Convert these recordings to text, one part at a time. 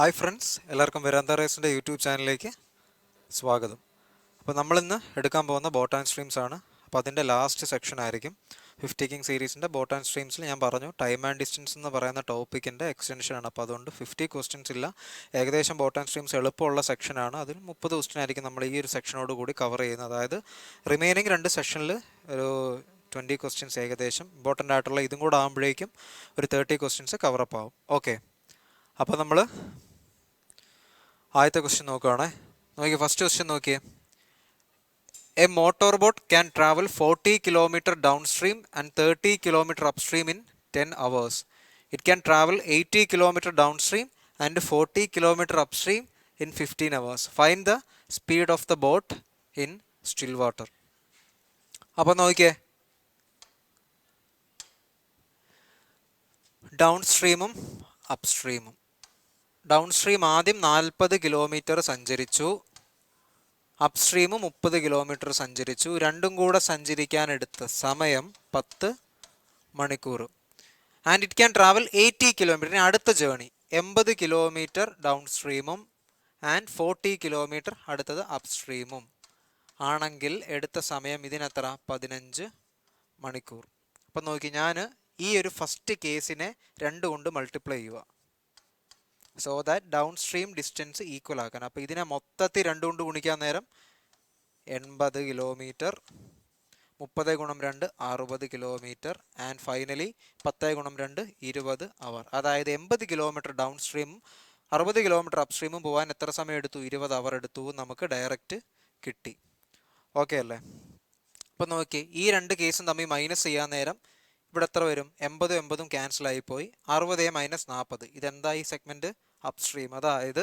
Hi friends, എല്ലാവർക്കും വെരാന്ത റേസിൻ്റെ YouTube ചാനലിലേക്ക് സ്വാഗതം. അപ്പോൾ നമ്മളിന്ന് എടുക്കാൻ പോകുന്ന ബോട്ട് ആൻഡ് സ്ട്രീംസ് ആണ്. അപ്പോൾ അതിൻ്റെ ലാസ്റ്റ് സെക്ഷൻ ആയിരിക്കും 50 കിങ് സീരീസിൻ്റെ ബോട്ട് ആൻഡ് സ്ട്രീംസിൽ. ഞാൻ പറഞ്ഞു ടൈം ആൻഡ് ഡിസ്റ്റൻസ് എന്ന് പറയുന്ന ടോപ്പിക്കിൻ്റെ എക്സ്റ്റൻഷനാണ്. അപ്പോൾ അതുകൊണ്ട് 50 ക്വസ്റ്റ്യൻസ് ഇല്ല. ഏകദേശം ബോട്ട് ആൻഡ് സ്ട്രീംസ് എളുപ്പമുള്ള സെക്ഷനാണ്. അതിൽ 30 ക്വസ്റ്റ്യൻ ആയിരിക്കും നമ്മൾ ഈ ഒരു സെക്ഷനോട് കൂടി കവർ ചെയ്യുന്നത്. അതായത് റിമൈനിങ് 2 സെഷനിൽ ഒരു 20 ക്വസ്റ്റ്യൻസ് ഏകദേശം ഇമ്പോർട്ടൻ്റ് ആയിട്ടുള്ള ഇതും കൂടെ ആകുമ്പോഴേക്കും ഒരു 30 ക്വസ്റ്റ്യൻസ് കവറപ്പ് ആവും. ഓക്കെ, അപ്പോൾ നമ്മൾ ആദ്യത്തെ ക്വസ്റ്റ്യൻ നോക്കുകയാണേ. നോക്കിയേ, ഫസ്റ്റ് ക്വസ്റ്റ്യൻ നോക്കിയേ. A motor boat can travel 40 kilometre downstream and 30 kilometre up stream in 10 hours. It can travel 80 kilometre downstream and 40 kilometre up stream in 15 hours. Find the speed of the boat in still water. അപ്പോൾ നോക്കിയേ, down സ്ട്രീമും up സ്ട്രീമും. Down stream ആദ്യം 40 kilometre സഞ്ചരിച്ചു, up stream 30 kilometre സഞ്ചരിച്ചു. രണ്ടും കൂടെ സഞ്ചരിക്കാൻ എടുത്ത സമയം 10 മണിക്കൂർ. And it can travel 80 kilometre. അടുത്ത ജേണി 80 കിലോമീറ്റർ ഡൗൺ സ്ട്രീമും ആൻഡ് 40 കിലോമീറ്റർ അടുത്തത് അപ് സ്ട്രീമും ആണെങ്കിൽ എടുത്ത സമയം ഇതിനെത്ര? 15 മണിക്കൂർ. അപ്പം നോക്കി, ഞാൻ ഈ ഒരു ഫസ്റ്റ് കേസിനെ 2 കൊണ്ട് മൾട്ടിപ്ലൈ ചെയ്യുക, so that down stream distance equal ആക്കാൻ. അപ്പോൾ ഇതിനെ മൊത്തത്തിൽ 2 കൊണ്ട് ഗുണിക്കാൻ നേരം 80 കിലോമീറ്റർ, 30 ഗുണം 2 60 കിലോമീറ്റർ, ആൻഡ് ഫൈനലി 10 ഗുണം 2 20 അവർ. അതായത് 80 കിലോമീറ്റർ ഡൗൺ സ്ട്രീമും 60 കിലോമീറ്റർ അപ് സ്ട്രീമും പോകാൻ എത്ര സമയം എടുത്തു? 20 അവർ എടുത്തു. നമുക്ക് ഡയറക്റ്റ് കിട്ടി. ഓക്കെ അല്ലേ? അപ്പം നോക്കി, ഈ 2 കേസും തമ്മിൽ മൈനസ് ചെയ്യാൻ നേരം ഇവിടെ എത്ര വരും? 80 80 ക്യാൻസൽ ആയിപ്പോയി. 60 മൈനസ് 40. ഇതെന്താ ഈ സെഗ്മെൻറ്റ്? Up stream. അതായത്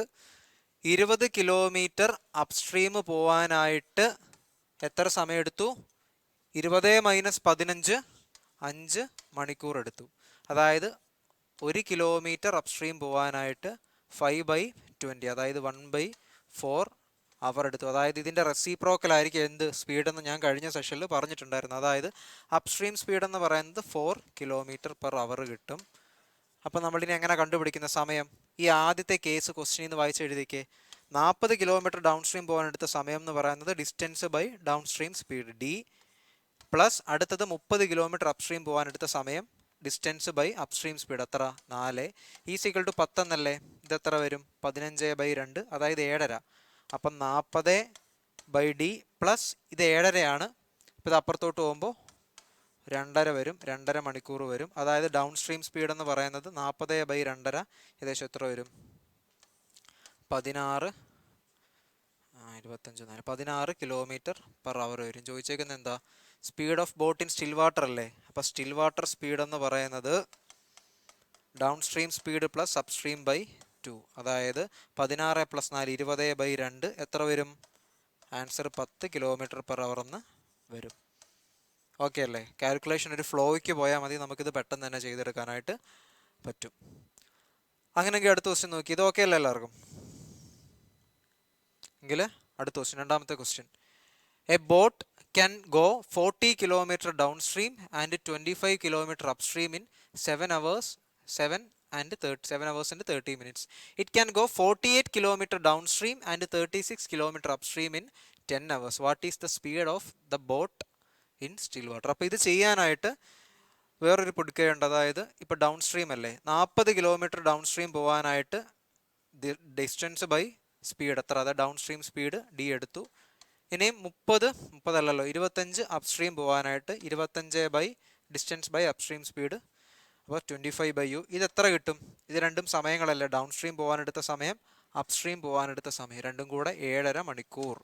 20 കിലോമീറ്റർ അപ് സ്ട്രീം പോകാനായിട്ട് എത്ര സമയം എടുത്തു? 20 മൈനസ് 15 5 മണിക്കൂർ എടുത്തു. അതായത് 1 കിലോമീറ്റർ അപ് സ്ട്രീം പോകാനായിട്ട് 5/20, അതായത് 1/4 അവർ എടുത്തു. അതായത് ഇതിൻ്റെ റെസിപ്രോക്കലായിരിക്കും എന്ത് സ്പീഡെന്ന് ഞാൻ കഴിഞ്ഞ സെഷനിൽ പറഞ്ഞിട്ടുണ്ടായിരുന്നു. അതായത് അപ് സ്ട്രീം സ്പീഡെന്ന് പറയുന്നത് 4 കിലോമീറ്റർ പെർ അവർ കിട്ടും. അപ്പോൾ നമ്മളിനി എങ്ങനെ കണ്ടുപിടിക്കുന്ന സമയം? ഈ ആദ്യത്തെ കേസ് ക്വസ്റ്റ്യനിൽ നിന്ന് വായിച്ച് എഴുതിക്കേ. 40 കിലോമീറ്റർ ഡൗൺ സ്ട്രീം പോകാനെടുത്ത സമയം എന്ന് പറയുന്നത് distance by downstream speed D, plus അടുത്തത് 30 കിലോമീറ്റർ അപ് സ്ട്രീം പോകാനെടുത്ത സമയം distance by upstream speed എത്ര? 4 ഈസിക്കൽ ടു 10 എന്നല്ലേ? ഇതെത്ര വരും? 15/2, അതായത് 7.5. അപ്പം 40/d പ്ലസ് ഇത് 7.5 ഇപ്പോൾ ഇത് അപ്പുറത്തോട്ട് പോകുമ്പോൾ 2.5 വരും. 2.5 മണിക്കൂർ വരും. അതായത് ഡൗൺ സ്ട്രീം സ്പീഡ് എന്ന് പറയുന്നത് 40/2 ഏകദേശം എത്ര വരും? 16 കിലോമീറ്റർ പെർ അവർ വരും. ചോദിച്ചേക്കുന്നത് എന്താ? Speed of boat in still water അല്ലേ? അപ്പോൾ സ്റ്റിൽ വാട്ടർ സ്പീഡ് എന്ന് പറയുന്നത് downstream speed plus upstream by 2, അതായത് 16 + 4 20/2 എത്ര വരും? ആൻസർ 10 കിലോമീറ്റർ പെർ അവർ എന്ന് വരും. ഓക്കെ അല്ലേ? കാൽക്കുലേഷൻ ഒരു ഫ്ലോയ്ക്ക് പോയാൽ മതി, നമുക്കിത് പെട്ടെന്ന് തന്നെ ചെയ്തെടുക്കാനായിട്ട് പറ്റും. അങ്ങനെയെങ്കിൽ അടുത്ത ക്വസ്റ്റ്യൻ നോക്കി. ഇത് ഓക്കെ അല്ലേ എല്ലാവർക്കും? എങ്കിൽ അടുത്ത ക്വസ്റ്റ്യൻ, രണ്ടാമത്തെ question. A boat can go 40 kilometre downstream and 25 kilometre up stream in 7 hours and 30 minutes. It can go 48 kilometer downstream and 36 kilometer upstream in 10 hours. What is the speed of the boat in still water? അപ്പോൾ ഇത് ചെയ്യാനായിട്ട് വേറൊരു പുടുക്കയുണ്ട്. അതായത് ഇപ്പോൾ down stream അല്ലേ, 40 kilometre down stream പോകാനായിട്ട് distance by speed എത്ര? അതായത് ഡൗൺ സ്ട്രീം സ്പീഡ് ഡി എടുത്തു. ഇനിയും 30 അല്ലല്ലോ 25 അപ് സ്ട്രീം പോകാനായിട്ട് 25 distance by upstream speed, അപ്പോൾ 25/u. ഇത് എത്ര കിട്ടും? ഇത് രണ്ടും സമയങ്ങളല്ലേ? ഡൗൺ സ്ട്രീം പോകാനെടുത്ത സമയം, അപ് സ്ട്രീം പോകാനെടുത്ത സമയം, രണ്ടും കൂടെ 7.5 മണിക്കൂർ.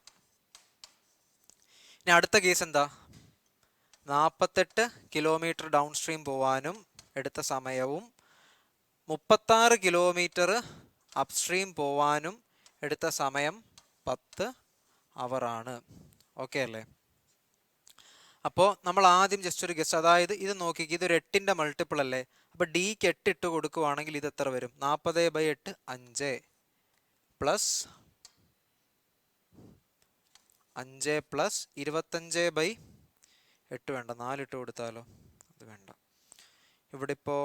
ഇനി അടുത്ത കേസ് എന്താ? 48 കിലോമീറ്റർ ഡൗൺ സ്ട്രീം പോകാനും എടുത്ത സമയവും 36 കിലോമീറ്റർ അപ് സ്ട്രീം പോകാനും എടുത്ത സമയം 10 അവറാണ്. ഓക്കെ അല്ലേ? അപ്പോൾ നമ്മൾ ആദ്യം ജസ്റ്റ് ഒരു ഗസ്, അതായത് ഇത് നോക്കിക്കുക, ഇതൊരു 8ൻ്റെ മൾട്ടിപ്പിൾ അല്ലേ? അപ്പോൾ ഡിക്ക് 8 ഇട്ട് കൊടുക്കുവാണെങ്കിൽ ഇത് എത്ര വരും? 40/8 5 പ്ലസ് 25/8 വേണ്ട, 4 ഇട്ട് കൊടുത്താലോ? അത് വേണ്ട. ഇവിടെ ഇപ്പോൾ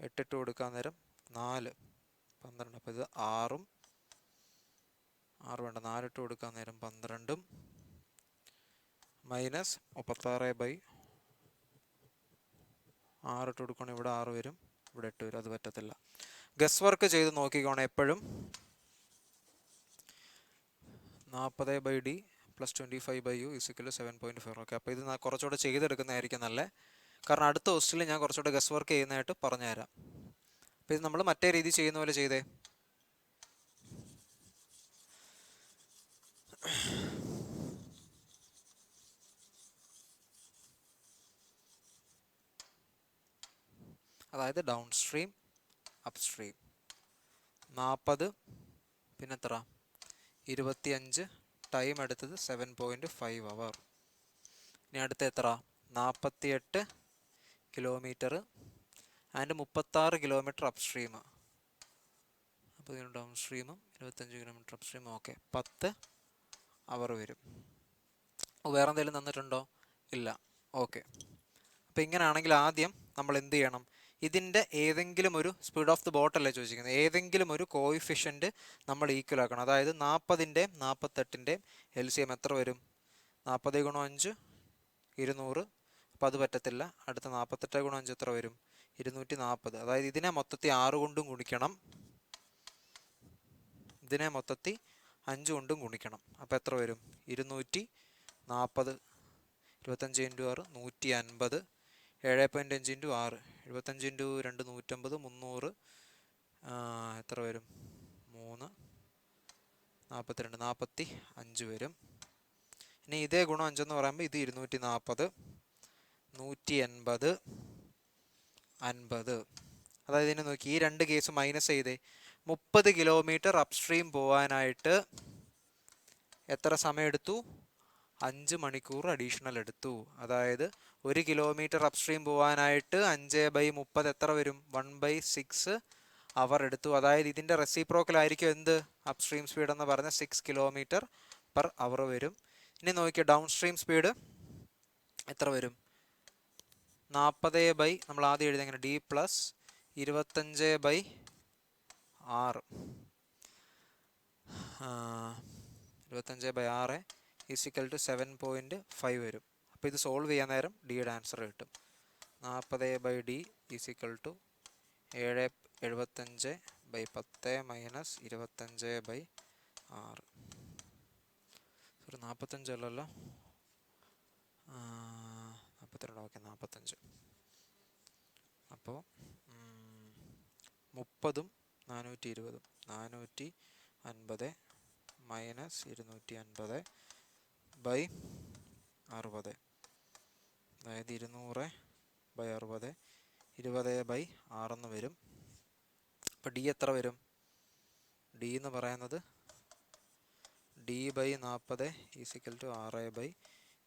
8 ഇട്ട് കൊടുക്കാൻ നേരം 4 12. അപ്പോൾ ഇത് 6 വേണ്ട, 4 ഇട്ട് കൊടുക്കാൻ നേരം 12 മൈനസ് 36/6 ഇട്ട് കൊടുക്കുകയാണെങ്കിൽ ഇവിടെ 6 വരും, ഇവിടെ 8 വരും. അത് പറ്റത്തില്ല. ഗസ് വർക്ക് ചെയ്ത് നോക്കിക്കോണം എപ്പോഴും. 40/d + 25/u = 7.4. ഓക്കെ, അപ്പോൾ ഇത് കുറച്ചുകൂടെ ചെയ്തെടുക്കുന്നതായിരിക്കും നല്ലത്. കാരണം അടുത്ത ക്വസ്റ്റ്യനിൽ ഞാൻ കുറച്ചുകൂടെ ഗസ് വർക്ക് ചെയ്യുന്നതായിട്ട് പറഞ്ഞുതരാം. അപ്പോൾ ഇത് നമ്മൾ മറ്റേ രീതി ചെയ്യുന്ന പോലെ ചെയ്തേ. അതായത് ഡൗൺ സ്ട്രീം, അപ്പ് സ്ട്രീം 40, പിന്നെ എത്ര 25, ടൈം എടുത്തത് 7.5 അവർ. ഇനി അടുത്ത എത്ര 48 kilometre and 36 kilometre up stream. അപ്പോൾ ഇതിന് ഡൗൺ സ്ട്രീമും 25 കിലോമീറ്റർ അപ്പ് സ്ട്രീമും. ഓക്കെ, 10 അവർ വരും. വേറെ എന്തെങ്കിലും തന്നിട്ടുണ്ടോ? ഇല്ല. ഓക്കെ, അപ്പോൾ ഇങ്ങനെയാണെങ്കിൽ ആദ്യം നമ്മൾ എന്ത് ചെയ്യണം? ഇതിൻ്റെ ഏതെങ്കിലും ഒരു സ്പീഡ് ഓഫ് ദി ബോട്ടല്ലേ ചോദിച്ചിരിക്കുന്നത്, ഏതെങ്കിലും ഒരു കോയിഫിഷ്യൻറ്റ് നമ്മൾ ഈക്വൽ ആക്കണം. അതായത് 40ൻ്റെയും 48ൻ്റെയും LCM എത്ര വരും? 40 × 5 200. അപ്പോൾ അത് പറ്റത്തില്ല. അടുത്ത 48 × 5 എത്ര വരും? 240. അതായത് ഇതിനെ മൊത്തത്തിൽ 6 കൊണ്ടും ഗുണിക്കണം, ഇതിനെ മൊത്തത്തിൽ 5 കൊണ്ടും ഗുണിക്കണം. അപ്പോൾ എത്ര വരും? 240. 25 × 6 150. 7.5 × 6 75 × 2 150 300. എത്ര വരും? 3 42 45 വരും. ഇനി ഇതേ ഗുണം 5 എന്ന് പറയുമ്പോൾ ഇത് 240 180 50. അതായത് ഇതിനെ നോക്കി, ഈ രണ്ട് കേസ് മൈനസ് ചെയ്തേ. 30 കിലോമീറ്റർ അപ്സ്ട്രീം പോകാനായിട്ട് എത്ര സമയം എടുത്തു? 5 മണിക്കൂർ അഡീഷണൽ എടുത്തു. അതായത് 1 കിലോമീറ്റർ അപ്സ്ട്രീം പോകാനായിട്ട് 5/30 എത്ര വരും? 1/6 അവർ എടുത്തു. അതായത് ഇതിൻ്റെ റെസിപ്രോക്കലായിരിക്കും എന്ത്? അപ്സ്ട്രീം സ്പീഡ് എന്ന് പറഞ്ഞാൽ 6 km/h വരും. ഇനി നോക്കിയാൽ ഡൗൺ സ്ട്രീം സ്പീഡ് എത്ര വരും? 40 നമ്മൾ ആദ്യം എഴുതി എങ്ങനെ? d + 25/6 25/6 = 7.5 വരും. അപ്പോൾ ഇത് സോൾവ് ചെയ്യാൻ നേരം ഡിയുടെ ആൻസർ കിട്ടും. 40/d = 775/10 - 25/6. ഒരു 45 അല്ലല്ലോ, 42. ഓക്കെ, 45. അപ്പോൾ 30 - 420 450 - 250/60. അതായത് 200/60 20/6 എന്ന് വരും. അപ്പോൾ ഡി എത്ര വരും? ഡി എന്ന് പറയുന്നത് d/40 =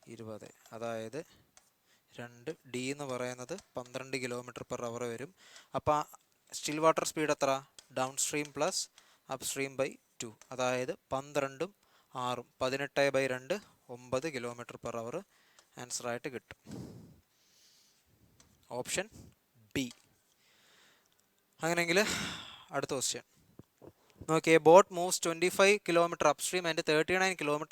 6/20. അതായത് 2 ഡി എന്ന് പറയുന്നത് 12 km/h വരും. അപ്പോൾ സ്റ്റിൽ വാട്ടർ സ്പീഡ് എത്ര? Down stream plus up stream /2. അതായത് 12ഉം 6ഉം 18/2 9 km/h ആൻസറായിട്ട് കിട്ടും. Option B. അങ്ങനെയെങ്കിൽ അടുത്ത ക്വസ്റ്റ്യൻ നോക്കിയേ. Boat moves 25 km upstream and 39 km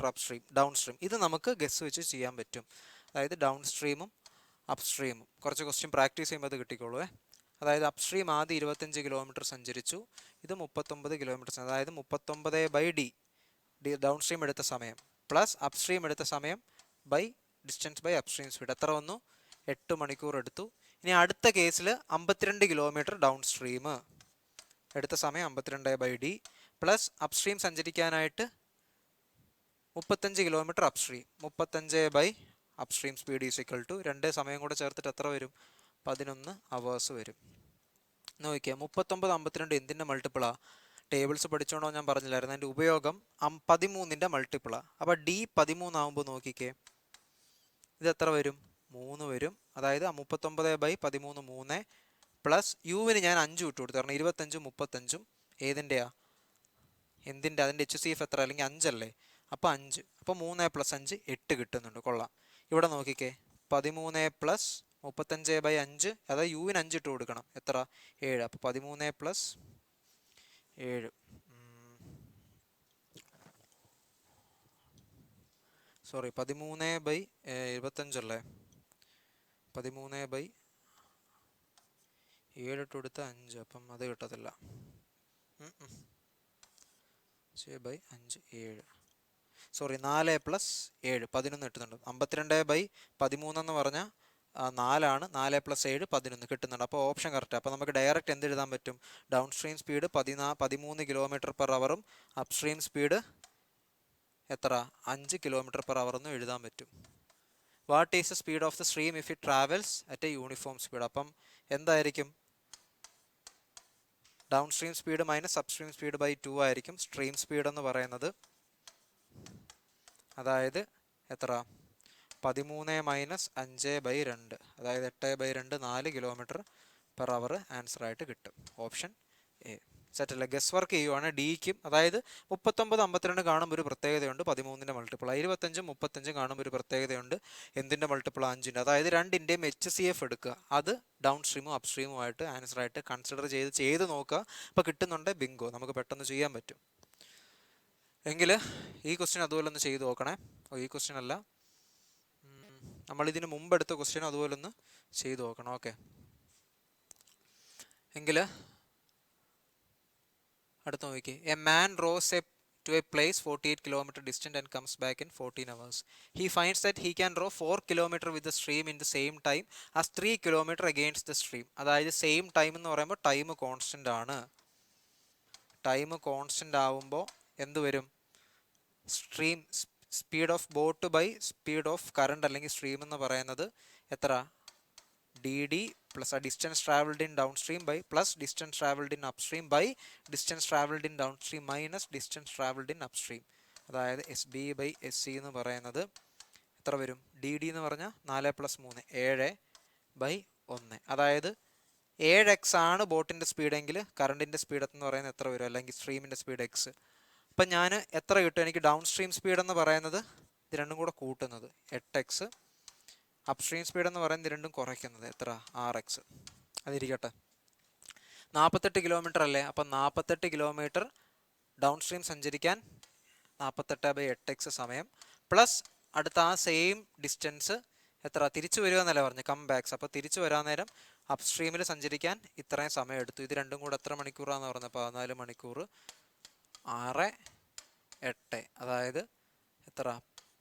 down stream. ഇത് നമുക്ക് ഗസ് വെച്ച് ചെയ്യാൻ പറ്റും. അതായത് ഡൗൺ സ്ട്രീമും അപ്സ്ട്രീമും കുറച്ച് ക്വസ്റ്റ്യൻ പ്രാക്ടീസ് ചെയ്യുമ്പോൾ അത് കിട്ടിക്കോളൂ. അതായത് അപ്സ്ട്രീം ആദ്യം 25 km സഞ്ചരിച്ചു, ഇത് 39 km. അതായത് 39/d ഡൗൺ സ്ട്രീം എടുത്ത സമയം പ്ലസ് അപ്സ്ട്രീം എടുത്ത സമയം by distance by upstream speed എത്ര വന്നു? 8 മണിക്കൂർ എടുത്തു. ഇനി അടുത്ത കേസിൽ 52 km ഡൗൺ സ്ട്രീം എടുത്ത സമയം 52/d പ്ലസ് അപ്സ്ട്രീം സഞ്ചരിക്കാനായിട്ട് 35 km അപ്സ്ട്രീം 35/upstream സ്പീഡ് = 2 സമയം കൂടെ ചേർത്തിട്ട് എത്ര വരും? 11 hours വരും. നോക്കിയാൽ 39 52 എന്തിൻ്റെ മൾട്ടിപ്പിളാ? ടേബിൾസ് പഠിച്ചോണ്ടോ ഞാൻ പറഞ്ഞില്ലായിരുന്നു, അതിൻ്റെ ഉപയോഗം 13ൻ്റെ മൾട്ടിപ്പിളാണ്. അപ്പോൾ d 13 ആകുമ്പോൾ നോക്കിക്കേ, ഇത് എത്ര വരും? 3 വരും. അതായത് 39/13 3 പ്ലസ് യുവിന് ഞാൻ 5 ഇട്ട് കൊടുത്തു. കാരണം 25ഉം 35ഉം ഏതിൻ്റെയാ? എന്തിൻ്റെ? അതിൻ്റെ HCF എത്ര? അല്ലെങ്കിൽ 5 അല്ലേ? അപ്പോൾ 5. അപ്പോൾ 3 + 5 8 കിട്ടുന്നുണ്ട്. കൊള്ളാം. ഇവിടെ നോക്കിക്കേ, 13 + 35/5, അതായത് യുവിന് 5 ഇട്ട് കൊടുക്കണം. എത്ര? 7. അപ്പോൾ 13 + 7. സോറി 13/25 അല്ലേ? 13/7 കൊടുത്ത 5, അപ്പം അത് കിട്ടത്തില്ല. 5/5 7, സോറി 4+7 11 കിട്ടുന്നുണ്ട്. 52/13 എന്ന് പറഞ്ഞാൽ 4ആണ്. 4+7 11 കിട്ടുന്നുണ്ട്. അപ്പോൾ ഓപ്ഷൻ കറക്റ്റ്. അപ്പോൾ നമുക്ക് ഡയറക്റ്റ് എന്ത് എഴുതാൻ പറ്റും? Downstream speed 13 km/h upstream speed എത്ര? 5 km/h എന്ന് എഴുതാൻ പറ്റും. What is the speed of the stream if it travels at a uniform speed? അപ്പം എന്തായിരിക്കും? Downstream speed minus upstream speed by 2 ആയിരിക്കും സ്ട്രീം സ്പീഡ് എന്ന് പറയുന്നത്. അതായത് എത്ര? 13 - 5/2, അതായത് 8/2 4 km/h ആൻസർ ആയിട്ട് കിട്ടും. Option A. സെറ്റല്ലേ? ഗസ് വർക്ക് ചെയ്യുവാണ്. ഡിക്കും അതായത് 39 52 കാണുമ്പോൾ ഒരു പ്രത്യേകതയുണ്ട്, 13ന്റെ മൾട്ടിപ്പിൾ. 25 35 കാണുമ്പോൾ ഒരു പ്രത്യേകതയുണ്ട്, എന്തിൻ്റെ മൾട്ടിപ്പിൾ? 5ൻ്റെ. അതായത് രണ്ടിൻ്റെയും HCF എടുക്കുക, അത് ഡൗൺ സ്ട്രീമും അപ്പ് സ്ട്രീമുമായിട്ട് ആൻസറായിട്ട് കൺസിഡർ ചെയ്ത് നോക്കുക. അപ്പോൾ കിട്ടുന്നുണ്ട്, ബിങ്കോ, നമുക്ക് പെട്ടെന്ന് ചെയ്യാൻ പറ്റും. എങ്കിൽ ഈ ക്വസ്റ്റ്യൻ അതുപോലെ ഒന്ന് ചെയ്ത് നോക്കണേ. ഈ ക്വസ്റ്റ്യൻ അല്ല, നമ്മളിതിന് മുമ്പ് എടുത്ത ക്വസ്റ്റ്യൻ അതുപോലെ ഒന്ന് ചെയ്ത് നോക്കണം. ഓക്കെ, എങ്കിൽ അടുത്ത് നോക്കി. A man rose to a place 48 km distant and comes back in 14 hours. He finds that he can row 4 km with the stream in the same time as 3 km against the stream. അതായത് same time എന്ന് പറയുമ്പോൾ time constant ആണ്. Time constant ആവുമ്പോൾ എന്ത് വരും? Stream speed of boat by speed of current അല്ലെങ്കിൽ stream എന്ന് പറയുന്നത് എത്ര? DD plus distance travelled in downstream by plus distance travelled in upstream by distance travelled in downstream minus distance travelled in upstream. അതായത് SB/SC എന്ന് പറയുന്നത് എത്ര വരും? DD എന്ന് പറഞ്ഞാൽ 4+3 7/1. അതായത് 7x ആണ് ബോട്ടിൻ്റെ സ്പീഡെങ്കിൽ കറണ്ടിൻ്റെ സ്പീഡ് എന്ന് പറയുന്നത് എത്ര വരും? അല്ലെങ്കിൽ സ്ട്രീമിൻ്റെ സ്പീഡ് x. അപ്പം ഞാൻ എത്ര കിട്ടും? എനിക്ക് ഡൗൺ സ്ട്രീം സ്പീഡ് എന്ന് പറയുന്നത് ഇത് രണ്ടും കൂടെ കൂട്ടുന്നത് 8x, അപ്പ് സ്ട്രീം സ്പീഡ് എന്ന് പറയുന്നത് ഇത് രണ്ടും കുറയ്ക്കുന്നത് എത്ര? 6x. അതിരിക്കട്ടെ. 48 കിലോമീറ്റർ അല്ലേ? അപ്പം 48 കിലോമീറ്റർ ഡൗൺ സ്ട്രീം സഞ്ചരിക്കാൻ 48/8x സമയം പ്ലസ് അടുത്ത ആ സെയിം ഡിസ്റ്റൻസ് എത്ര? തിരിച്ചു വരിക എന്നല്ല പറഞ്ഞത്, കം ബാക്സ്. അപ്പോൾ തിരിച്ചു വരാൻ നേരം അപ്പ് സ്ട്രീമിൽ സഞ്ചരിക്കാൻ ഇത്രയും സമയം എടുത്തു. ഇത് രണ്ടും കൂടെ എത്ര മണിക്കൂറാണെന്ന് പറഞ്ഞത്? 14 മണിക്കൂർ. 6 8, അതായത് എത്ര?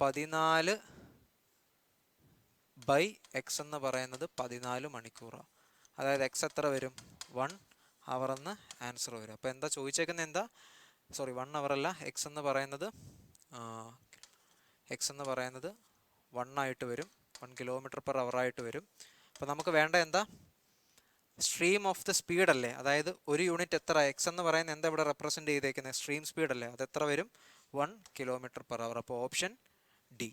14/x എന്ന് പറയുന്നത് 14 മണിക്കൂറാണ്. അതായത് എക്സ് എത്ര വരും? 1 അവർ എന്ന് ആൻസർ വരും. അപ്പോൾ എന്താ ചോദിച്ചേക്കുന്നത്? എന്താ? സോറി, 1 അവർ അല്ല, എക്സ് എന്ന് പറയുന്നത് 1 ആയിട്ട് വരും, 1 km/h ആയിട്ട് വരും. അപ്പോൾ നമുക്ക് വേണ്ട എന്താ? സ്ട്രീം ഓഫ് ദ സ്പീഡ് അല്ലേ? അതായത് ഒരു യൂണിറ്റ് എത്ര? എക്സ് എന്ന് പറയുന്നത് എന്താ ഇവിടെ റെപ്രസെൻറ്റ് ചെയ്തേക്കുന്നത്? സ്ട്രീം സ്പീഡ് അല്ലേ? അത് എത്ര വരും? 1 km/h. അപ്പോൾ ഓപ്ഷൻ ഡി.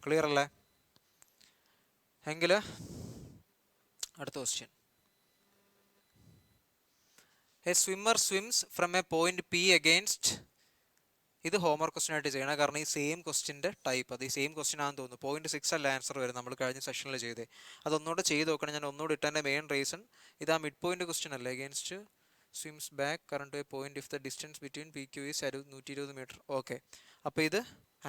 ക്ലിയർ അല്ലേ? എങ്കിൽ അടുത്ത question. A swimmer സ്വിംസ് from A point P against. ഇത് ഹോംവർക്ക് ക്വസ്റ്റ്യൻ ആയിട്ട് ചെയ്യണം, കാരണം ഈ സെയിം ക്വസ്റ്റ്യൻ്റെ ടൈപ്പ് അത് ഈ സെയിം ക്വസ്റ്റ്യൻ ആണെന്ന് തോന്നുന്നു. പോയിന്റ് 6 അല്ല ആൻസർ വരും, നമ്മൾ കഴിഞ്ഞ സെഷനിൽ ചെയ്തേ. അതൊന്നുകൂടെ ചെയ്ത് നോക്കണം. ഞാൻ ഒന്നുകൂടെ ഇട്ടതിൻ്റെ മെയിൻ റീസൺ ഇത് ആ മിഡ് പോയിന്റ് ക്വസ്റ്റ്യൻ അല്ലേ? Against swims back current a point if the distance between PQ is 120 metre. Okay, അപ്പോൾ ഇത്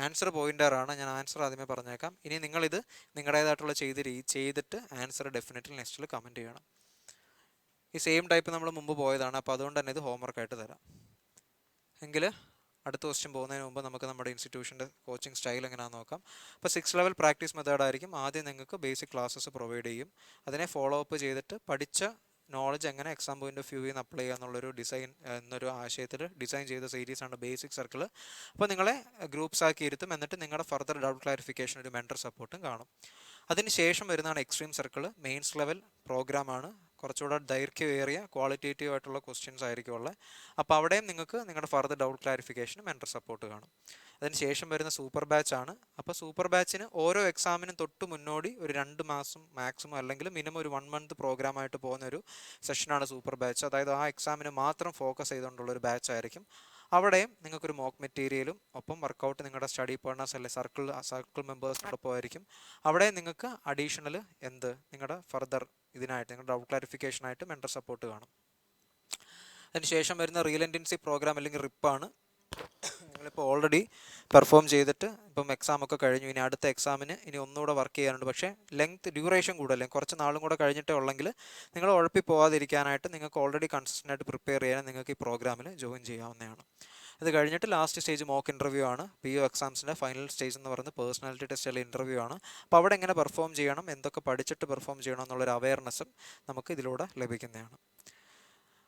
ആൻസർ പോയിൻ്ററാണ്. ഞാൻ ആൻസർ ആദ്യമേ പറഞ്ഞേക്കാം. ഇനി നിങ്ങളിത് നിങ്ങളുടേതായിട്ടുള്ള ചെയ്തിട്ട് ആൻസർ ഡെഫിനറ്റ്ലി നെക്സ്റ്റിൽ കമൻറ്റ് ചെയ്യണം. ഈ സെയിം ടൈപ്പ് നമ്മൾ മുമ്പ് പോയതാണ്, അപ്പോൾ അതുകൊണ്ട് തന്നെ ഇത് ഹോംവർക്കായിട്ട് തരാം. എങ്കിൽ അടുത്ത ക്വസ്റ്റ്യൻ പോകുന്നതിന് മുമ്പ് നമുക്ക് നമ്മുടെ ഇൻസ്റ്റിറ്റ്യൂഷൻ്റെ കോച്ചിങ് സ്റ്റൈൽ എങ്ങനെയാണെന്ന് നോക്കാം. അപ്പോൾ 6 ലെവൽ പ്രാക്ടീസ് മെത്തേഡായിരിക്കും. ആദ്യം നിങ്ങൾക്ക് ബേസിക് ക്ലാസ്സസ് പ്രൊവൈഡ് ചെയ്യും. അതിനെ ഫോളോ അപ്പ് ചെയ്തിട്ട് പഠിച്ച നോളജ് എങ്ങനെ എക്സാം പോയിന്റ് ഓഫ് വ്യൂവിൽ നിന്ന് അപ്ലൈ ചെയ്യുക എന്നുള്ളൊരു എന്നൊരു ആശയത്തിൽ ഡിസൈൻ ചെയ്ത സീരീസാണ് ബേസിക് സർക്കിൾ. അപ്പോൾ നിങ്ങളെ ഗ്രൂപ്പ്സ് ആക്കി ഇരുത്തും. എന്നിട്ട് നിങ്ങളുടെ ഫർദർ ഡൗട്ട് ക്ലാരിഫിക്കേഷൻ ഒരു മെൻറ്റർ സപ്പോർട്ടും കാണും. അതിനുശേഷം വരുന്നതാണ് എക്സ്ട്രീം സർക്കിൾ. മെയിൻസ് ലെവൽ പ്രോഗ്രാമാണ്. കുറച്ചുകൂടെ ദൈർഘ്യമേറിയ ക്വാളിറ്റേറ്റീവ് ആയിട്ടുള്ള ക്വസ്റ്റ്യൻസ് ആയിരിക്കും ഉള്ളത്. അപ്പോൾ അവിടെയും നിങ്ങൾക്ക് നിങ്ങളുടെ ഫർദർ ഡൗട്ട് ക്ലാരിഫിക്കേഷനും മെൻറ്റർ സപ്പോർട്ട് കാണും. അതിന് ശേഷം വരുന്ന സൂപ്പർ ബാച്ച് ആണ്. അപ്പോൾ സൂപ്പർ ബാച്ചിന് ഓരോ എക്സാമിനും തൊട്ട് മുന്നോടി ഒരു 2 മാസം മാക്സിമം അല്ലെങ്കിൽ മിനിമം ഒരു 1 മന്ത് പ്രോഗ്രാമായിട്ട് പോകുന്ന ഒരു സെഷനാണ് സൂപ്പർ ബാച്ച്. അതായത് ആ എക്സാമിന് മാത്രം ഫോക്കസ് ചെയ്തുകൊണ്ടുള്ളൊരു ബാച്ച് ആയിരിക്കും. അവിടെയും നിങ്ങൾക്കൊരു മോക്ക് മെറ്റീരിയലും ഒപ്പം വർക്കൗട്ട് നിങ്ങളുടെ സ്റ്റഡി പാർട്ട്നേഴ്സ് അല്ലെ സർക്കിൾ മെമ്പേഴ്സിനോടൊപ്പം ആയിരിക്കും. അവിടെ നിങ്ങൾക്ക് അഡീഷണൽ നിങ്ങളുടെ ഫർദർ ഇതിനായിട്ട് നിങ്ങളുടെ ഡൗട്ട് ക്ലാരിഫിക്കേഷനായിട്ട് മെൻറ്റർ സപ്പോർട്ട് കാണും. അതിനുശേഷം വരുന്ന റീലൻറ്റൻസി പ്രോഗ്രാം അല്ലെങ്കിൽ റിപ്പാണ്. നിങ്ങളിപ്പോൾ ഓൾറെഡി പെർഫോം ചെയ്തിട്ട് ഇപ്പം എക്സാമൊക്കെ കഴിഞ്ഞു, ഇനി അടുത്ത എക്സാമിന് ഇനി ഒന്നുകൂടെ വർക്ക് ചെയ്യാനുണ്ട്. പക്ഷേ ഡ്യൂറേഷൻ കൂടുതലേ, കുറച്ച് നാളും കൂടെ കഴിഞ്ഞിട്ടേ ഉള്ളെങ്കിൽ നിങ്ങൾ ഉഴപ്പി പോകാതിരിക്കാനായിട്ട് നിങ്ങൾക്ക് ഓൾറെഡി കൺസിസ്റ്റൻ്റ് ആയിട്ട് പ്രിപ്പയർ ചെയ്യാൻ നിങ്ങൾക്ക് ഈ പ്രോഗ്രാമിൽ ജോയിൻ ചെയ്യാവുന്നതാണ്. അത് കഴിഞ്ഞിട്ട് ലാസ്റ്റ് സ്റ്റേജ് മോക്ക് ഇൻ്റർവ്യൂ ആണ്. PU എക്സാംസിൻ്റെ ഫൈനൽ സ്റ്റേജ് എന്ന് പറയുന്നത് പേഴ്സണാലിറ്റി ടെസ്റ്റുള്ള ഇൻ്റർവ്യൂ ആണ്. അപ്പോൾ അവിടെ എങ്ങനെ പെർഫോം ചെയ്യണം, എന്തൊക്കെ പഠിച്ചിട്ട് പെർഫോം ചെയ്യണം എന്നുള്ളൊരു അവയർനെസ്സും നമുക്ക് ഇതിലൂടെ ലഭിക്കുന്നതാണ്.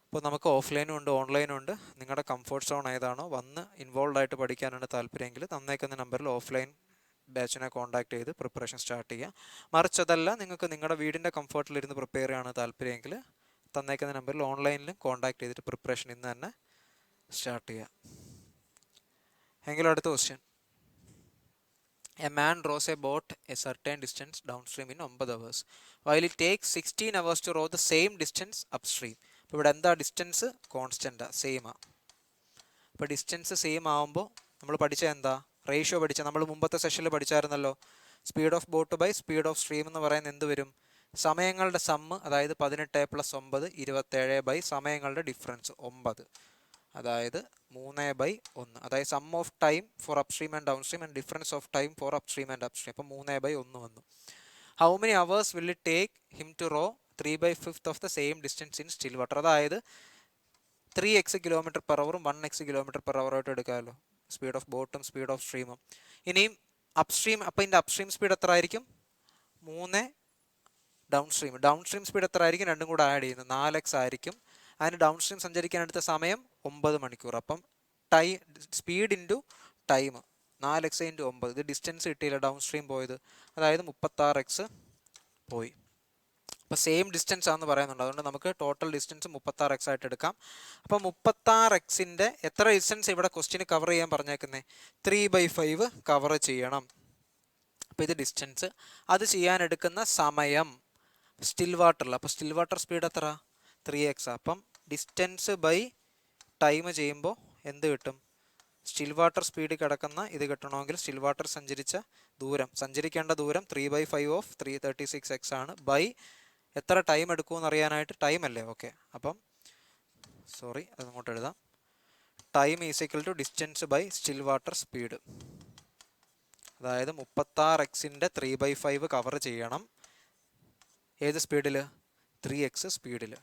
അപ്പോൾ നമുക്ക് ഓഫ്ലൈനും ഉണ്ട് ഓൺലൈനും ഉണ്ട്. നിങ്ങളുടെ കംഫർട്ട് സോൺ ഏതാണോ, വന്ന് ഇൻവോൾവ് ആയിട്ട് പഠിക്കാനാണ് താല്പര്യമെങ്കിൽ തന്നേക്കുന്ന നമ്പറിൽ ഓഫ്ലൈൻ ബാച്ചിനെ കോൺടാക്ട് ചെയ്ത് പ്രിപ്പറേഷൻ സ്റ്റാർട്ട് ചെയ്യുക. മറിച്ചതല്ല, നിങ്ങൾക്ക് നിങ്ങളുടെ വീടിൻ്റെ കംഫർട്ടിലിരുന്ന് പ്രിപ്പയർ ചെയ്യാണ് താല്പര്യമെങ്കിൽ തന്നേക്കുന്ന നമ്പറിൽ ഓൺലൈനിലും കോൺടാക്ട് ചെയ്തിട്ട് പ്രിപ്പറേഷൻ ഇന്ന് തന്നെ സ്റ്റാർട്ട് ചെയ്യുക. എങ്കിലും അടുത്ത question. A man rows a boat a certain distance downstream in 9 hours, while it takes 16 hours to row the same distance upstream. അപ്പോൾ ഇവിടെ എന്താ ഡിസ്റ്റൻസ്? കോൺസ്റ്റൻ്റാ, സെയിമാ. അപ്പോൾ ഡിസ്റ്റൻസ് സെയിം ആകുമ്പോൾ നമ്മൾ പഠിച്ച എന്താ റേഷ്യോ പഠിച്ച, നമ്മൾ മുമ്പത്തെ സെഷനിൽ പഠിച്ചായിരുന്നല്ലോ. Speed of boat by speed of stream എന്ന് പറയുന്നത് എന്ത് വരും? സമയങ്ങളുടെ സമ്മ്, അതായത് 18 + 9 27 ബൈ സമയങ്ങളുടെ ഡിഫറൻസ് 9, അതായത് 3/1. അതായത് sum of time for upstream and downstream and difference of time for upstream and upstream. അപ്പോൾ 3/1 വന്നു. How many hours will it take him to row 3/5 of the same distance in still water? അതായത് 3x km/h 1x km/h ആയിട്ട് എടുക്കാമല്ലോ, speed of ബോട്ടും speed of സ്ട്രീമും. ഇനിയും upstream, അപ്പോൾ ഇതിൻ്റെ അപ്സ്ട്രീം സ്പീഡ് എത്ര ആയിരിക്കും? 3 ഡൗൺ സ്ട്രീം സ്പീഡ് എത്ര ആയിരിക്കും? രണ്ടും കൂടെ ആഡ് ചെയ്യുന്നത് 4x ആയിരിക്കും. അതിന് ഡൗൺ സ്ട്രീം സഞ്ചരിക്കാൻ എടുത്ത സമയം 9 മണിക്കൂർ. അപ്പം സ്പീഡ് ഇൻറ്റു ടൈം 4x × 9. ഇത് ഡിസ്റ്റൻസ് കിട്ടിയില്ല ഡൗൺ സ്ട്രീം പോയത്, അതായത് 36x പോയി. അപ്പോൾ സെയിം ഡിസ്റ്റൻസ് ആണെന്ന് പറയുന്നുണ്ട്, അതുകൊണ്ട് നമുക്ക് ടോട്ടൽ ഡിസ്റ്റൻസ് 36x ആയിട്ട് എടുക്കാം. അപ്പോൾ 36xൻ്റെ എത്ര ഡിസ്റ്റൻസ് ഇവിടെ ക്വസ്റ്റ്യന് കവർ ചെയ്യാൻ പറഞ്ഞേക്കുന്നത്? 3/5 കവർ ചെയ്യണം. അപ്പോൾ ഇത് ഡിസ്റ്റൻസ്. അത് ചെയ്യാൻ എടുക്കുന്ന സമയം സ്റ്റിൽ വാട്ടറിൽ. അപ്പോൾ സ്റ്റിൽ വാട്ടർ സ്പീഡ് എത്ര? 3x. അപ്പം ഡിസ്റ്റൻസ് ബൈ ടൈം ചെയ്യുമ്പോൾ എന്ത് കിട്ടും? സ്റ്റിൽ വാട്ടർ സ്പീഡ് കിടക്കുന്ന ഇത് കിട്ടണമെങ്കിൽ സ്റ്റിൽ വാട്ടർ സഞ്ചരിക്കേണ്ട ദൂരം 3/5 ഓഫ് 336x ആണ്. ബൈ എത്ര ടൈം എടുക്കുമെന്ന് അറിയാനായിട്ട് ടൈം അല്ലേ? ഓക്കെ, അപ്പം അതങ്ങോട്ട് എഴുതാം. Time = distance by still water speed. അതായത് 36xൻ്റെ 3/5 കവർ ചെയ്യണം. ഏത് സ്പീഡിൽ? 3x സ്പീഡിൽ.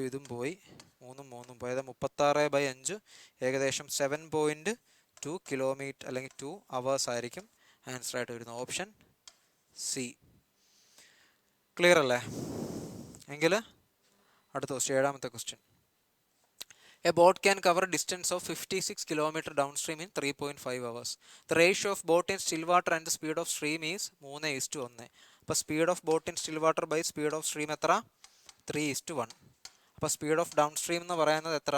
ഇതും പോയി, 3 പോയത്. 36/5 ഏകദേശം 7.2 കിലോമീറ്റർ അല്ലെങ്കിൽ 2 അവേഴ്സ് ആയിരിക്കും ആൻസർ ആയിട്ട് വരുന്നത്. Option C. ക്ലിയർ അല്ലേ? എങ്കിൽ അടുത്ത ക്വസ്റ്റ്യൻ, 7ാമത്തെ question. A boat can cover a distance of 56 km downstream in 3.5 hours. The ratio of boat in still water and the speed of stream is 3:1. അപ്പോൾ speed of boat in still water by speed of stream എത്ര? 3:1. അപ്പോൾ speed of down stream എന്ന് പറയുന്നത് എത്ര?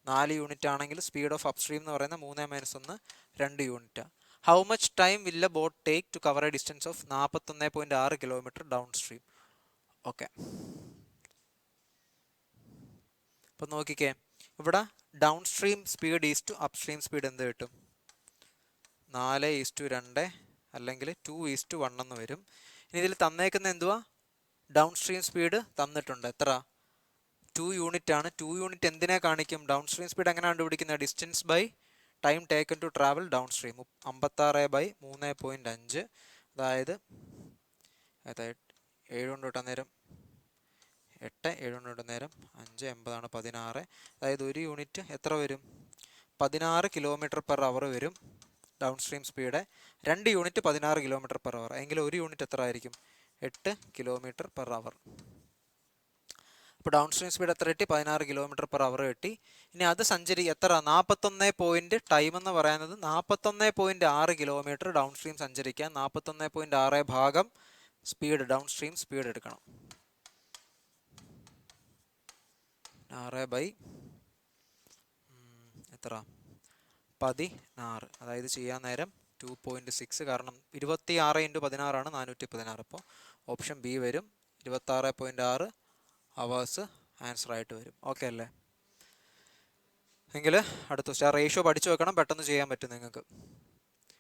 4 unit ആണെങ്കിൽ speed of up stream എന്ന് പറയുന്നത് 3 - 1 2 unit. How much time will a boat take to cover a distance of 41.6 km downstream? Okay, അപ്പോൾ നോക്കിക്കേ, ഇവിടെ downstream speed is upstream speed എന്ത് കിട്ടും? 4:2 അല്ലെങ്കിൽ 2:1 എന്ന് വരും. ഇനി ഇതിൽ തന്നേക്കുന്ന എന്തുവാ? ഡൗൺ സ്ട്രീം സ്പീഡ് തന്നിട്ടുണ്ട്. എത്ര? 2 യൂണിറ്റ് ആണ്. 2 യൂണിറ്റ് എന്തിനെ കാണിക്കും? ഡൗൺ സ്ട്രീം സ്പീഡ് എങ്ങനെ കണ്ടുപിടിക്കുന്നത്? Distance by time taken to travel down stream. 56/3.5, അതായത് 7 കൊണ്ട് വിട്ടാൽ നേരം 8, 7 കൊണ്ട് വിട്ടാൽ നേരം 5, 80 16. അതായത് 1 യൂണിറ്റ് എത്ര വരും? 16 km/h വരും down stream speed. 2 unit 16 km/h. എങ്കിൽ 1 യൂണിറ്റ് എത്ര ആയിരിക്കും? 8 km/h. അപ്പോൾ ഡൗൺ സ്ട്രീം സ്പീഡ് എത്ര കിട്ടി? 16 km/h കിട്ടി. ഇനി അത് എത്ര? 41 ടൈം എന്ന് പറയുന്നത് 41.6 km ഡൗൺ സ്ട്രീം സഞ്ചരിക്കാൻ 41.6 ഭാഗം സ്പീഡ് ഡൗൺ സ്ട്രീം സ്പീഡ് എടുക്കണം. 6 എത്ര? 16. അതായത് ചെയ്യാൻ നേരം 2.6, കാരണം 26 × 16 ആണ് 416. അപ്പോൾ ഓപ്ഷൻ ബി വരും. 26.6 അവേഴ്സ് ആൻസർ ആയിട്ട് വരും. ഓക്കെ അല്ലേ? എങ്കിൽ അടുത്ത ക്വസ്റ്റ്യൻ. റേഷ്യോ പഠിച്ചു വെക്കണം, പെട്ടെന്ന് ചെയ്യാൻ പറ്റും നിങ്ങൾക്ക്.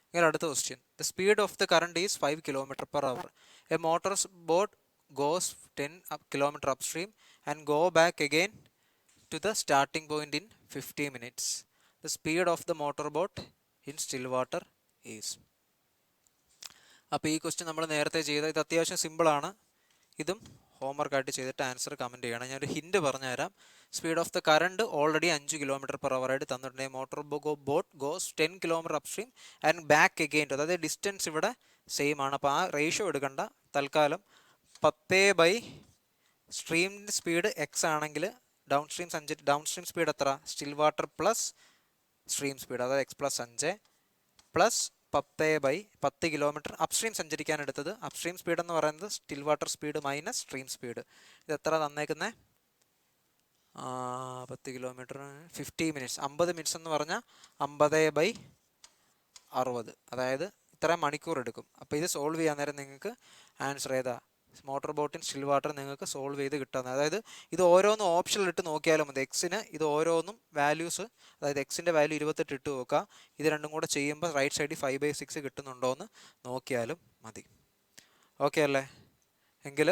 എങ്കിൽ അടുത്ത question. The speed of the current is 5 km/h. A motor boat goes 10 km upstream and go back again to the starting point in 50 minutes. The speed of the motorboat in still water is. അപ്പോൾ ഈ question നമ്മൾ നേരത്തെ ചെയ്ത ഇത് അത്യാവശ്യം സിമ്പിളാണ്. ഇതും ഹോംവർക്കായിട്ട് ചെയ്തിട്ട് ആൻസർ കമൻറ്റ് ചെയ്യണം. ഞാനൊരു ഹിൻറ്റ് പറഞ്ഞുതരാം. Speed of the current already 5 km/h ആയിട്ട് തന്നിട്ടുണ്ട്. Motor boat goes 10 km upstream and back again to, അതായത് ഡിസ്റ്റൻസ് ഇവിടെ സെയിം ആണ്. അപ്പോൾ ആ റേഷ്യോ എടുക്കണ്ട. തൽക്കാലം 10 സ്ട്രീമിൻ്റെ സ്പീഡ് എക്സ് ആണെങ്കിൽ ഡൗൺ സ്ട്രീം സ്പീഡ് എത്ര? Still water plus stream speed, അതായത് X plus 5 plus 10 km upstream സഞ്ചരിക്കാൻ എടുത്തത്. അപ്സ്ട്രീം സ്പീഡ് എന്ന് പറയുന്നത് still water speed minus stream speed. ഇത് എത്ര തന്നേക്കുന്നത്? 10 km 50 minutes, 50 minutes എന്ന് പറഞ്ഞാൽ 50/60, അതായത് ഇത്രയും മണിക്കൂർ എടുക്കും. അപ്പോൾ ഇത് സോൾവ് ചെയ്യാൻ നേരം നിങ്ങൾക്ക് ആൻസർ ഏതാ? മോട്ടോർ ബോട്ടിൻ സ്റ്റിൽ വാട്ടർ നിങ്ങൾക്ക് സോൾവ് ചെയ്ത് കിട്ടാൻ. അതായത് ഇത് ഓരോന്നും ഓപ്ഷനിൽ ഇട്ട് നോക്കിയാലും മതി. എക്സിന് ഇത് ഓരോന്നും വാല്യൂസ്, അതായത് എക്സിൻ്റെ വാല്യൂ 28 ഇട്ട് നോക്കുക. ഇത് രണ്ടും കൂടെ ചെയ്യുമ്പോൾ റൈറ്റ് സൈഡിൽ 5/6 കിട്ടുന്നുണ്ടോ എന്ന് നോക്കിയാലും മതി. ഓക്കെ അല്ലേ? എങ്കിൽ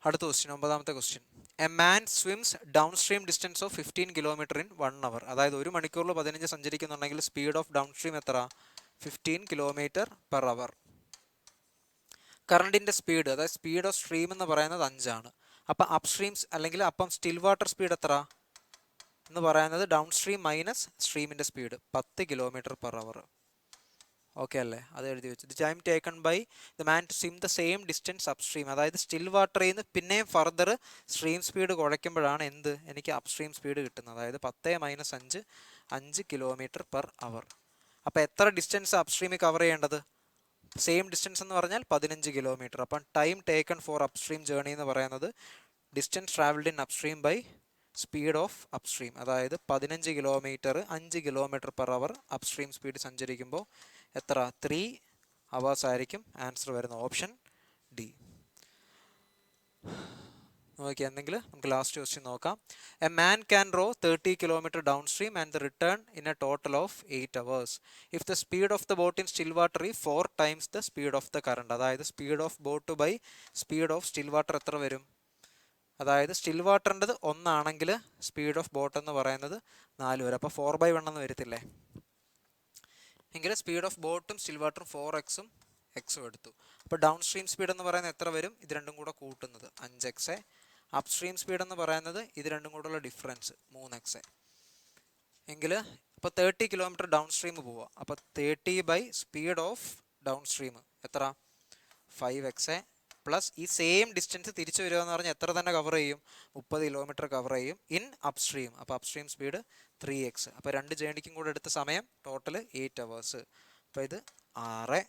അടുത്ത ക്വസ്റ്റ്യൻ, 9ാമത്തെ question. A man swims downstream distance of 15 km in 1 hour. അതായത് ഒരു മണിക്കൂറിൽ 15 സഞ്ചരിക്കുന്നുണ്ടെങ്കിൽ സ്പീഡ് ഓഫ് ഡൗൺ സ്ട്രീം എത്ര? 15 km/h. കറണ്ടിൻ്റെ സ്പീഡ്, അതായത് സ്പീഡ് ഓഫ് സ്ട്രീം എന്ന് പറയുന്നത് 5 ആണ്. അപ്പം അപ്സ്ട്രീംസ് അല്ലെങ്കിൽ അപ്പം സ്റ്റിൽ വാട്ടർ സ്പീഡ് എത്ര എന്ന് പറയുന്നത് ഡൗൺ സ്ട്രീം മൈനസ് സ്ട്രീമിൻ്റെ സ്പീഡ് 10 km/h. ഓക്കെ അല്ലേ? അത് എഴുതി വെച്ചു. The time taken by the man to swim the same distance upstream. അതായത് സ്റ്റിൽ വാട്ടറിൽ നിന്ന് പിന്നെയും ഫർദർ സ്ട്രീം സ്പീഡ് കുഴയ്ക്കുമ്പോഴാണ് എന്ത് എനിക്ക് അപ്സ്ട്രീം സ്പീഡ് കിട്ടുന്നത്. അതായത് 10 - 5 km/h. അപ്പോൾ എത്ര ഡിസ്റ്റൻസ് അപ്സ്ട്രീമിൽ കവർ ചെയ്യേണ്ടത്? സെയിം ഡിസ്റ്റൻസ് എന്ന് പറഞ്ഞാൽ 15 km. അപ്പം time taken for upstream journey എന്ന് പറയുന്നത് distance travelled in upstream by speed of upstream. അതായത് 15 km 5 km/h അപ്സ്ട്രീം സ്പീഡ് സഞ്ചരിക്കുമ്പോൾ എത്ര? 3 hours ആയിരിക്കും ആൻസർ വരുന്നത്. Option D. നോക്കി എന്തെങ്കിൽ നമുക്ക് ലാസ്റ്റ് ക്വസ്റ്റ്യൻ നോക്കാം. A man can row 30 km downstream and the return in a total of 8 hours. If the speed of the boat in still water is 4 times the speed of the current. അതായത് speed of boat by speed of still water എത്ര വരും? അതായത് still വാട്ടറിൻ്റെത് 1 ആണെങ്കിൽ speed of boat എന്ന് പറയുന്നത് 4 വരും. അപ്പോൾ 4/1 എന്ന് വരത്തില്ലേ? എങ്കിൽ സ്പീഡ് ഓഫ് ബോട്ടും സ്റ്റിൽ വാട്ടറും 4x എക്സും എടുത്തു. അപ്പോൾ ഡൗൺ സ്ട്രീം സ്പീഡ് എന്ന് പറയുന്നത് എത്ര വരും? ഇത് രണ്ടും കൂടെ കൂട്ടുന്നത് 5x. അപ്സ്ട്രീം സ്പീഡ് എന്ന് പറയുന്നത് ഇത് രണ്ടും കൂടെയുള്ള ഡിഫറൻസ് 3x. എങ്കിൽ അപ്പോൾ 30 km ഡൗൺ സ്ട്രീം പോവുക. അപ്പോൾ 30 സ്പീഡ് ഓഫ് ഡൗൺ സ്ട്രീം എത്ര? 5x പ്ലസ് ഈ സെയിം ഡിസ്റ്റൻസ് തിരിച്ചു വരിക എന്ന് പറഞ്ഞാൽ എത്ര തന്നെ കവർ ചെയ്യും? 30 km കവർ ചെയ്യും ഇൻ അപ്സ്ട്രീം. അപ്പോൾ അപ്സ്ട്രീം സ്പീഡ് 3x. അപ്പോൾ 2 ജേണിക്കും കൂടെ എടുത്ത സമയം ടോട്ടൽ 8 hours. അപ്പോൾ ഇത് 6,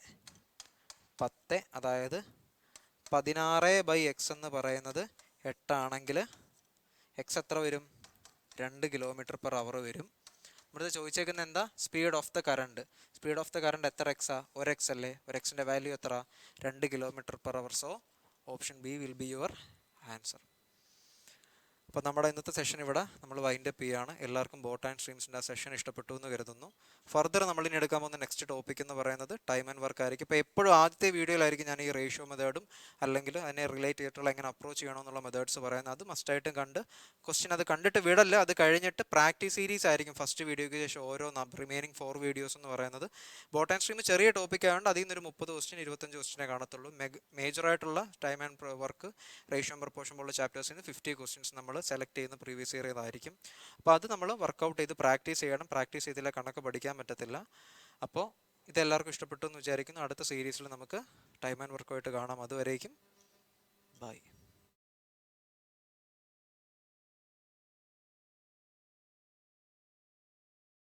10, അതായത് 16/x എന്ന് പറയുന്നത് 8 ആണെങ്കിൽ എക്സ് എത്ര വരും? 2 km/h വരും. നമ്മുടെ ചോദിച്ചേക്കുന്നത് എന്താ? Speed of the current. Speed of the current എത്ര എക്സാ? 1x അല്ലേ? 1xൻ്റെ വാല്യൂ എത്ര? 2 km/h. So option B will be your answer. അപ്പോൾ നമ്മുടെ ഇന്നത്തെ സെഷൻ ഇവിടെ നമ്മൾ വൈൻഡ് അപ്പ് ചെയ്യുകയാണ്. എല്ലാവർക്കും ബോട്ട് ആൻഡ് സ്ട്രീംസിൻ്റെ ആ സെഷൻ ഇഷ്ടപ്പെട്ടു എന്ന് കരുതുന്നു. ഫർദർ നമ്മളിനി എടുക്കാൻ പോകുന്ന നെക്സ്റ്റ് ടോപ്പിക് എന്ന് പറയുന്നത് ടൈം ആൻഡ് വർക്ക് ആയിരിക്കും. ഇപ്പോൾ എപ്പോഴും ആദ്യത്തെ വീഡിയോയിലായിരിക്കും ഞാൻ ഈ റേഷ്യോ മെത്തേഡും അല്ലെങ്കിൽ അതിനെ റിലേറ്റ് ചെയ്തിട്ടുള്ള എങ്ങനെ അപ്രോച്ച് ചെയ്യണമെന്നുള്ള മെത്തേഡ്സ് പറയുന്നത്. അത് മസ്റ്റായിട്ടും കണ്ട് ക്വസ്റ്റ്യൻ അത് കണ്ടിട്ട് വിടല്ല. അത് കഴിഞ്ഞിട്ട് പ്രാക്ടീസ് സീരീസ് ആയിരിക്കും ഫസ്റ്റ് വീഡിയോയ്ക്ക് ശേഷം ഓരോ റിമൈനിങ് 4 വീഡിയോസ് എന്ന് പറയുന്നത്. ബോട്ട് ആൻഡ് സ്ട്രീം ചെറിയ ടോപ്പിക് ആയതുകൊണ്ട് അതിൽ നിന്നൊരു 30 ക്വസ്റ്റ്യൻ 25 ക്വസ്റ്റ്യനെ കാണത്തുള്ളൂ. മേജറായിട്ടുള്ള time and work ratio proportion പോലുള്ള ചാപ്റ്റേഴ്സിൽ നിന്ന് 50 ക്വസ്റ്റ്യൻസ് നമ്മൾ സെലക്ട് ചെയ്യുന്ന പ്രീവിയസ് ഇയർ ഇതായിരിക്കും. അപ്പോൾ അത് നമ്മൾ വർക്കൗട്ട് ചെയ്ത് പ്രാക്ടീസ് ചെയ്യണം. പ്രാക്ടീസ് ചെയ്തില്ല കണക്ക് പഠിക്കാൻ പറ്റത്തില്ല. അപ്പോൾ ഇതെല്ലാവർക്കും ഇഷ്ടപ്പെട്ടു എന്ന് വിചാരിക്കുന്നു. അടുത്ത സീരീസിൽ നമുക്ക് ടൈം ആൻഡ് വർക്കുമായിട്ട് കാണാം. അതുവരേക്കും